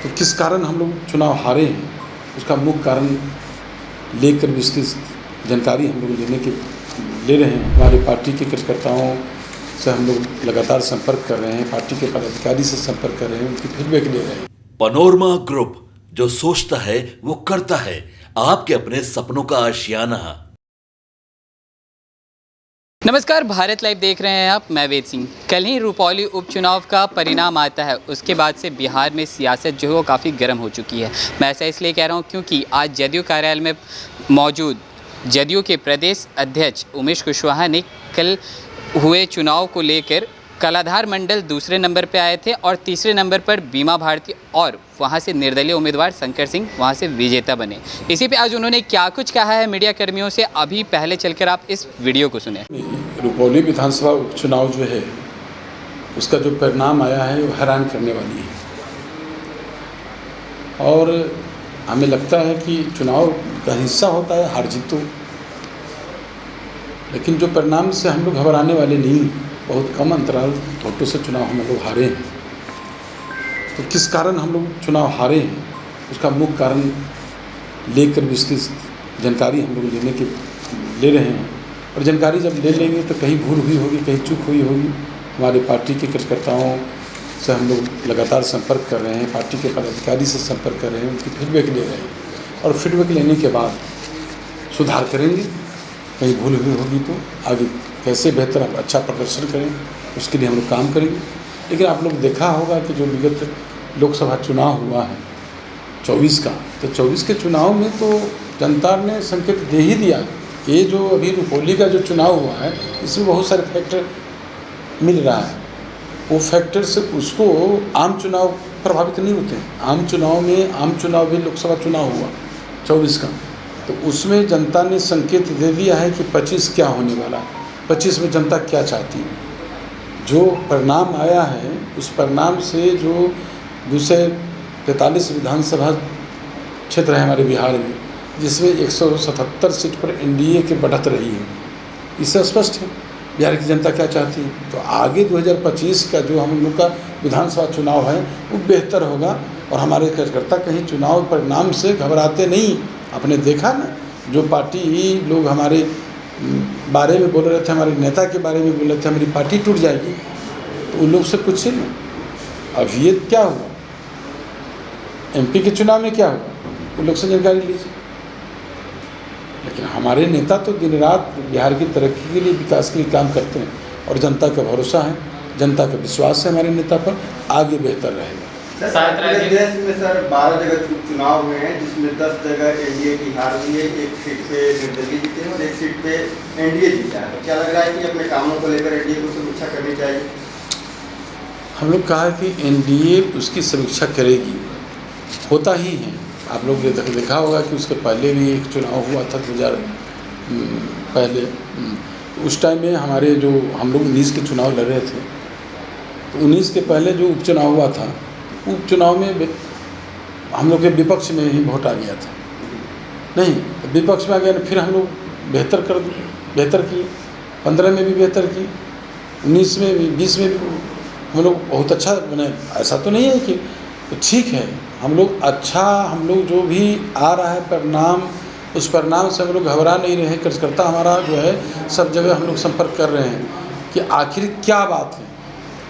तो किस कारण हम लोग चुनाव हारे हैं, उसका मुख्य कारण लेकर विस्तृत जानकारी हम लोग ले रहे हैं। हमारे पार्टी के कार्यकर्ताओं से हम लोग लगातार संपर्क कर रहे हैं, पार्टी के पदाधिकारी से संपर्क कर रहे हैं, उनकी फीडबैक ले रहे हैं। पनोरमा ग्रुप, जो सोचता है वो करता है। आपके अपने सपनों का आशियाना। नमस्कार, भारत लाइव देख रहे हैं आप। मैं वेद सिंह। कल ही रुपौली उपचुनाव का परिणाम आता है, उसके बाद से बिहार में सियासत जो है वो काफ़ी गर्म हो चुकी है। मैं ऐसा इसलिए कह रहा हूँ क्योंकि आज जदयू कार्यालय में मौजूद जदयू के प्रदेश अध्यक्ष उमेश कुशवाहा ने कल हुए चुनाव को लेकर कलाधार मंडल दूसरे नंबर पर आए थे और तीसरे नंबर पर बीमा भारती और वहां से निर्दलीय उम्मीदवार शंकर सिंह वहां से विजेता बने। इसी पे आज उन्होंने क्या कुछ कहा है मीडिया कर्मियों से, अभी पहले चलकर आप इस वीडियो को सुने। रुपौली विधानसभा उपचुनाव जो है उसका जो परिणाम आया है वो हैरान करने वाली है और हमें लगता है कि चुनाव का हिस्सा होता है हार जीत, लेकिन जो परिणाम से हम लोग घबराने वाले नहीं। बहुत कम अंतराल वोटों से चुनाव हम लोग हारे हैं। तो किस कारण हम लोग चुनाव हारे हैं, उसका मुख्य कारण लेकर विस्तृत जानकारी हम लोग ले रहे हैं। और जानकारी जब ले लेंगे तो कहीं भूल हुई होगी, कहीं चूक हुई होगी। हमारे पार्टी के कार्यकर्ताओं से हम लोग लगातार संपर्क कर रहे हैं, पार्टी के पदाधिकारी से संपर्क कर रहे हैं, उनकी फीडबैक ले रहे हैं और फीडबैक लेने के बाद सुधार करेंगे। कहीं भूल हुई होगी तो आगे कैसे बेहतर हम अच्छा प्रदर्शन करें, उसके लिए हम लोग काम करेंगे। लेकिन आप लोग देखा होगा कि जो विगत लोकसभा चुनाव हुआ है 24 का, तो 24 के चुनाव में तो जनता ने संकेत दे ही दिया। ये जो अभी रुपौली का जो चुनाव हुआ है इसमें बहुत सारे फैक्टर मिल रहा है। वो फैक्टर से उसको आम चुनाव प्रभावित नहीं होते हैं। आम चुनाव भी लोकसभा चुनाव हुआ 24 का, तो उसमें जनता ने संकेत दे दिया है कि 25 क्या होने वाला है, 25 में जनता क्या चाहती है। जो परिणाम आया है उस परिणाम से जो 243 विधानसभा क्षेत्र है हमारे बिहार में, जिसमें 177 सीट पर एनडीए की बढ़त रही है, इससे स्पष्ट है बिहार की जनता क्या चाहती है। तो आगे 2025 का जो हम लोग का विधानसभा चुनाव है वो बेहतर होगा और हमारे कार्यकर्ता कहीं चुनाव परिणाम से घबराते नहीं। आपने देखा ना, जो पार्टी लोग हमारे बारे में बोल रहे थे, हमारे नेता के बारे में बोल रहे थे हमारी पार्टी टूट जाएगी, तो उन लोग से पूछिए ना। अब ये क्या हुआ, एमपी के चुनाव में क्या हुआ, उन लोग से जानकारी लीजिए। लेकिन हमारे नेता तो दिन रात बिहार की तरक्की के लिए, विकास के लिए काम करते हैं और जनता का भरोसा है, जनता का विश्वास है हमारे नेता पर, आगे बेहतर रहेगा। पूरे देश में सर 12 जगह चुनाव हुए हैं, जिसमें 10 जगह एनडीए की हार हुई है, एक सीट पे निर्दलीय जीते हैं और एक सीट पे एनडीए जीता है। तो क्या लग रहा है कि अपने कामों को लेकर एनडीए को समीक्षा करनी चाहिए? हम लोग कहा कि एनडीए उसकी समीक्षा करेगी, होता ही है। आप लोग ने देखा होगा कि उसके पहले भी एक चुनाव हुआ था 2000 पहले, उस टाइम में हमारे जो हम लोग 19 के चुनाव लड़ रहे थे, तो 19 के पहले जो उपचुनाव हुआ था, उपचुनाव में हम लोग के विपक्ष में ही वोट आ गया था। नहीं, विपक्ष में आ गया, फिर हम लोग बेहतर किए, 15 में भी बेहतर किए, 19 में भी, 20 में भी हम लोग बहुत अच्छा बने। ऐसा तो नहीं है कि तो ठीक है, हम लोग जो भी आ रहा है परिणाम, उस परिणाम से हम लोग घबरा नहीं रहे। कार्यकर्ता हमारा जो है सब जगह हम लोग संपर्क कर रहे हैं कि आखिर क्या बात है,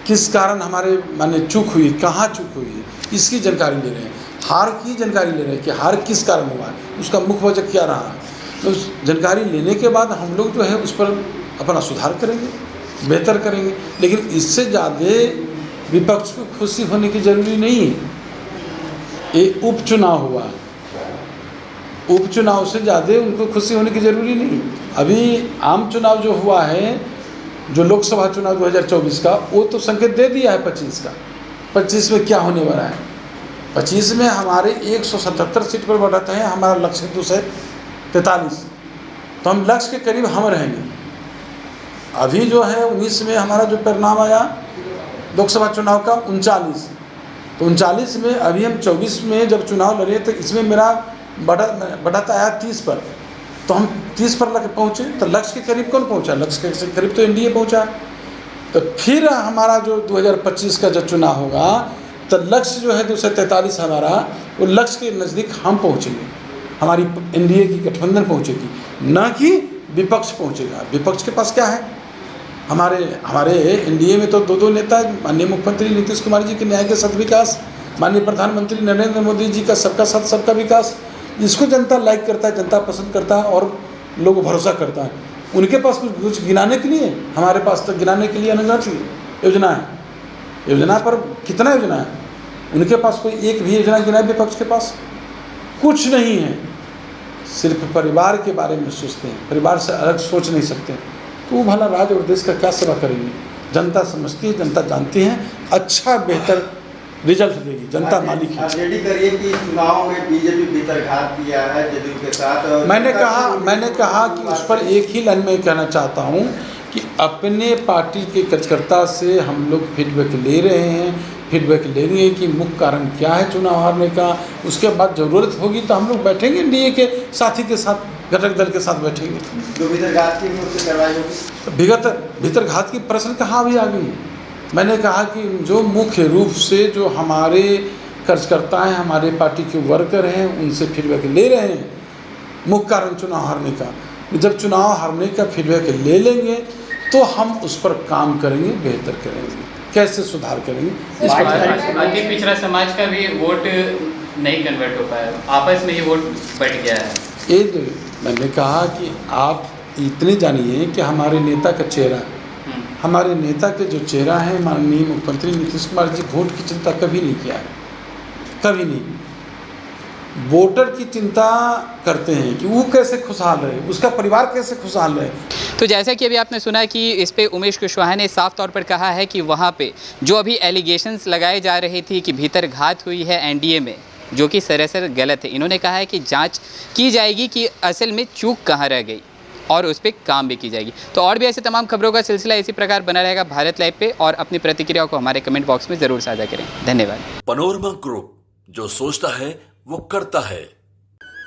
किस कारण हमारे माने चूक हुई, कहाँ चूक हुई है, इसकी जानकारी ले रहे हैं। हार की जानकारी ले रहे हैं कि हार किस कारण हुआ है, उसका मुख्य वजह क्या रहा है। तो उस जानकारी लेने के बाद हम लोग जो है उस पर अपना सुधार करेंगे, बेहतर करेंगे। लेकिन इससे ज़्यादा विपक्ष को खुशी होने की जरूरी नहीं है। ये उपचुनाव हुआ, उपचुनाव से ज़्यादा उनको खुशी होने की जरूरी नहीं। अभी आम चुनाव जो हुआ है, जो लोकसभा चुनाव 2024 का, वो तो संकेत दे दिया है 25 का। 25 में क्या होने वाला है, 25 में हमारे 177 सीट पर बढ़त है, हमारा लक्ष्य 243, तो हम लक्ष्य के करीब हम रहेंगे। अभी जो है 19 में हमारा जो परिणाम आया लोकसभा चुनाव का 39, तो 39 में अभी हम 24 में जब चुनाव लड़े तो इसमें मेरा बढ़त आया 30 पर, तो हम 30 पर पहुँचे। तो लक्ष्य के करीब कौन पहुँचा, लक्ष्य के करीब तो एनडीए पहुँचा। तो फिर हमारा जो 2025 का जो चुनाव होगा तो लक्ष्य जो है 243 हमारा, वो लक्ष्य के नज़दीक हम पहुँचेंगे, हमारी एनडीए की गठबंधन पहुँचेगी, न कि विपक्ष पहुँचेगा। विपक्ष के पास क्या है? हमारे एनडीए में तो दो नेता, माननीय मुख्यमंत्री नीतीश कुमार जी के न्याय के साथ विकास, माननीय प्रधानमंत्री नरेंद्र मोदी जी का सबका साथ सबका विकास, इसको जनता लाइक करता है, जनता पसंद करता है और लोग भरोसा करता है। उनके पास कुछ गिनाने के लिए, हमारे पास तो गिनाने के लिए अनगिनत योजना है। योजना पर कितना योजना है, उनके पास कोई एक भी योजना गिना है? विपक्ष के पास कुछ नहीं है। सिर्फ परिवार के बारे में सोचते हैं, परिवार से अलग सोच नहीं सकते। तो वो भला राज्य और देश का क्या सेवा करेंगे? जनता समझती है, जनता जानती है, अच्छा बेहतर रिजल्ट देगी, जनता मालिक है। आरजेडी करिए कि चुनाव में बीजेपी भीतरघात किया है जदयू के साथ। मैंने कहा कि उस पर एक ही लाइन में कहना चाहता हूँ कि अपने पार्टी के कार्यकर्ता से हम लोग फीडबैक ले रहे हैं, फीडबैक लेंगे कि मुख्य कारण क्या है चुनाव हारने का। उसके बाद ज़रूरत होगी तो हम लोग बैठेंगे, एनडीए के साथी के साथ, घटक दल के साथ बैठेंगे। जो भीतरघात की उससे कार्रवाई होगी। भीतरघात की प्रश्न कहाँ भी आ गई है? मैंने कहा कि जो मुख्य रूप से जो हमारे कार्यकर्ता हैं, हमारे पार्टी के वर्कर हैं, उनसे फीडबैक ले रहे हैं मुख्य कारण चुनाव हारने का। जब चुनाव हारने का फीडबैक ले लेंगे तो हम उस पर काम करेंगे, बेहतर करेंगे, कैसे सुधार करेंगे। इस पर अति पिछड़ा समाज का भी वोट नहीं कन्वर्ट हो पाया, आपस में ही वोट बट गया है। ये मैंने कहा कि आप इतने जानिए कि हमारे नेता का चेहरा, हमारे नेता के जो चेहरा है, माननीय मुख्यमंत्री नीतीश कुमार जी वोट की चिंता कभी नहीं किया है, कभी नहीं। वोटर की चिंता करते हैं कि वो कैसे खुशहाल रहे, उसका परिवार कैसे खुशहाल रहे। तो जैसा कि अभी आपने सुना कि इस पे उमेश कुशवाहा ने साफ तौर पर कहा है कि वहाँ पे जो अभी एलिगेशंस लगाए जा रही थी कि भीतरघात हुई है एनडीए में, जो कि सरासर गलत है। इन्होंने कहा है कि जांच की जाएगी कि असल में चूक कहाँ रह गई और उस पर काम भी की जाएगी। तो और भी ऐसे तमाम खबरों का सिलसिला इसी प्रकार बना रहेगा भारत लाइव पे, और अपनी प्रतिक्रियाओं को हमारे कमेंट बॉक्स में ज़रूर साझा करें। धन्यवाद। पनोरमा ग्रुप, जो सोचता है वो करता है।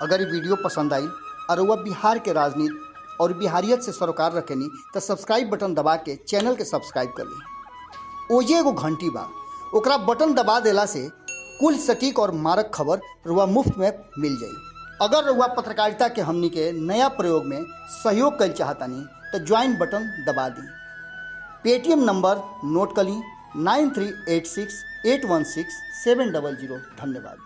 अगर ये वीडियो पसंद आई और वह बिहार के राजनीति और बिहारियत से सरोकार रखेनी तो सब्सक्राइब बटन दबा के चैनल के सब्सक्राइब कर ली। ओजे एगो घंटी बा, ओकरा बटन दबा देला से कुल सटीक और मारक खबर रुआ मुफ्त में मिल जाई। अगर रुआ पत्रकारिता के हमनी के नया प्रयोग में सहयोग कर चाहतानी तो ज्वाइन बटन दबा दी। पेटीएम नंबर नोट कर ली 9386816700। धन्यवाद।